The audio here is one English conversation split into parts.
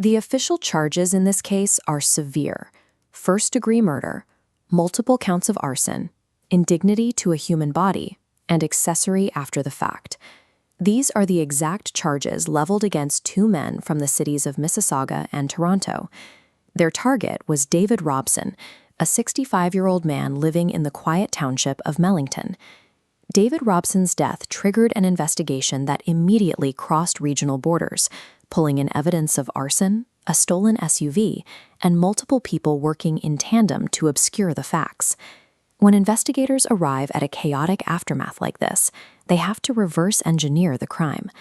The official charges in this case are severe: first-degree murder, multiple counts of arson, indignity to a human body, and accessory after the fact. These are the exact charges leveled against two men from the cities of Mississauga and Toronto. Their target was David Robson, a 65-year-old man living in the quiet township of Melancton. David Robson's death triggered an investigation that immediately crossed regional borders, pulling in evidence of arson, a stolen SUV, and multiple people working in tandem to obscure the facts. When investigators arrive at a chaotic aftermath like this, they have to reverse engineer the crime.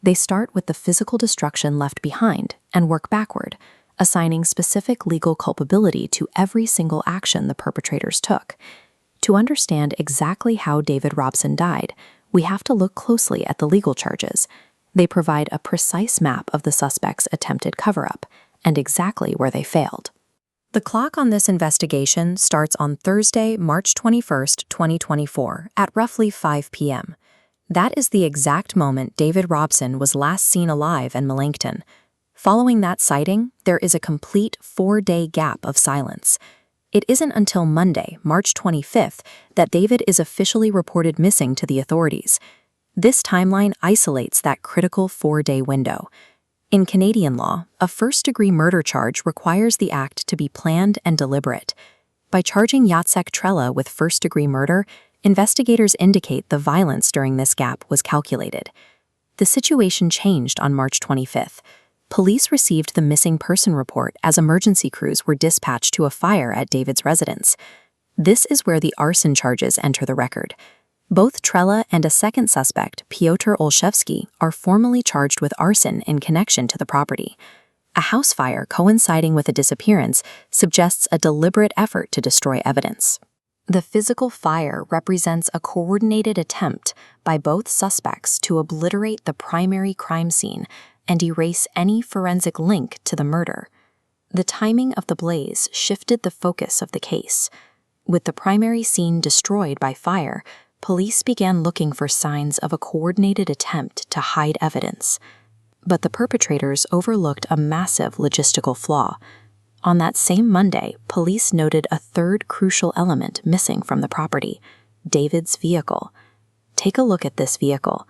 They start with the physical destruction left behind and work backward, assigning specific legal culpability to every single action the perpetrators took. To understand exactly how David Robson died, we have to look closely at the legal charges. They provide a precise map of the suspect's attempted cover-up and exactly where they failed. The clock on this investigation starts on Thursday, March 21, 2024, at roughly 5 p.m. That is the exact moment David Robson was last seen alive in Melancton. Following that sighting, there is a complete 4-day gap of silence. It isn't until Monday, March 25th, that David is officially reported missing to the authorities. This timeline isolates that critical 4-day window. In Canadian law, a first-degree murder charge requires the act to be planned and deliberate. By charging Jacek Trela with first-degree murder, investigators indicate the violence during this gap was calculated. The situation changed on March 25th. Police received the missing person report as emergency crews were dispatched to a fire at David's residence. This is where the arson charges enter the record. Both Trela and a second suspect, Piotr Olszewski, are formally charged with arson in connection to the property. A house fire coinciding with a disappearance suggests a deliberate effort to destroy evidence. The physical fire represents a coordinated attempt by both suspects to obliterate the primary crime scene and erase any forensic link to the murder. The timing of the blaze shifted the focus of the case. With the primary scene destroyed by fire, police began looking for signs of a coordinated attempt to hide evidence. But the perpetrators overlooked a massive logistical flaw. On that same Monday, police noted a third crucial element missing from the property: David's vehicle. Take a look at this vehicle.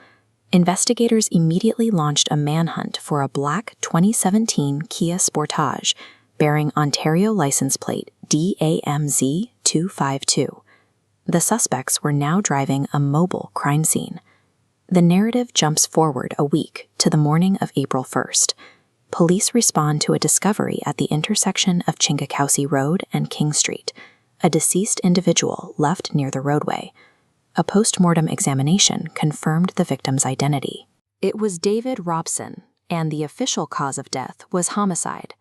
Investigators immediately launched a manhunt for a black 2017 Kia Sportage bearing Ontario license plate DAMZ 252. The suspects were now driving a mobile crime scene. The narrative jumps forward a week to the morning of April 1st. Police respond to a discovery at the intersection of Chinkakowsi Road and King Street, a deceased individual left near the roadway. A post-mortem examination confirmed the victim's identity. It was David Robson, and the official cause of death was homicide.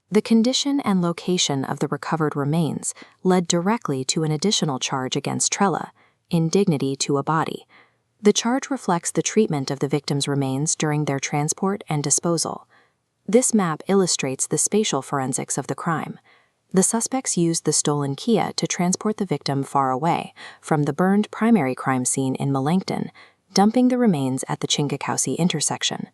The condition and location of the recovered remains led directly to an additional charge against Trela: indignity to a body. The charge reflects the treatment of the victim's remains during their transport and disposal. This map illustrates the spatial forensics of the crime. The suspects used the stolen Kia to transport the victim far away from the burned primary crime scene in Melancton, dumping the remains at the Chinkakowsi intersection.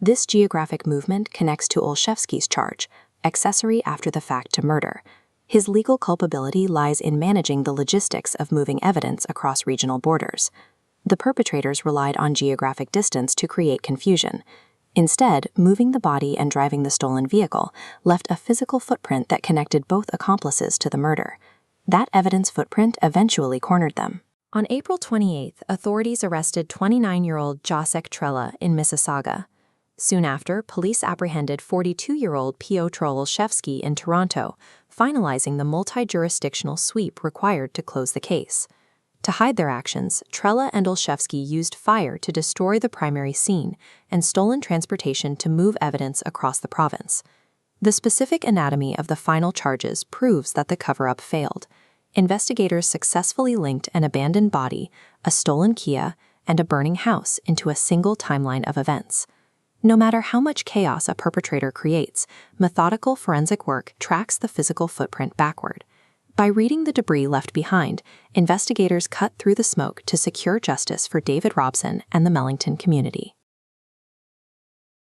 This geographic movement connects to Olszewski's charge: accessory after the fact to murder. His legal culpability lies in managing the logistics of moving evidence across regional borders. The perpetrators relied on geographic distance to create confusion. Instead, moving the body and driving the stolen vehicle left a physical footprint that connected both accomplices to the murder. That evidence footprint eventually cornered them. On April 28th, authorities arrested 29-year-old Jacek Trela in Mississauga. Soon after, police apprehended 42-year-old Piotr Olszewski in Toronto, finalizing the multi-jurisdictional sweep required to close the case. To hide their actions, Trela and Olszewski used fire to destroy the primary scene and stolen transportation to move evidence across the province. The specific anatomy of the final charges proves that the cover-up failed. Investigators successfully linked an abandoned body, a stolen Kia, and a burning house into a single timeline of events. No matter how much chaos a perpetrator creates, methodical forensic work tracks the physical footprint backward. By reading the debris left behind, investigators cut through the smoke to secure justice for David Robson and the Melancton community.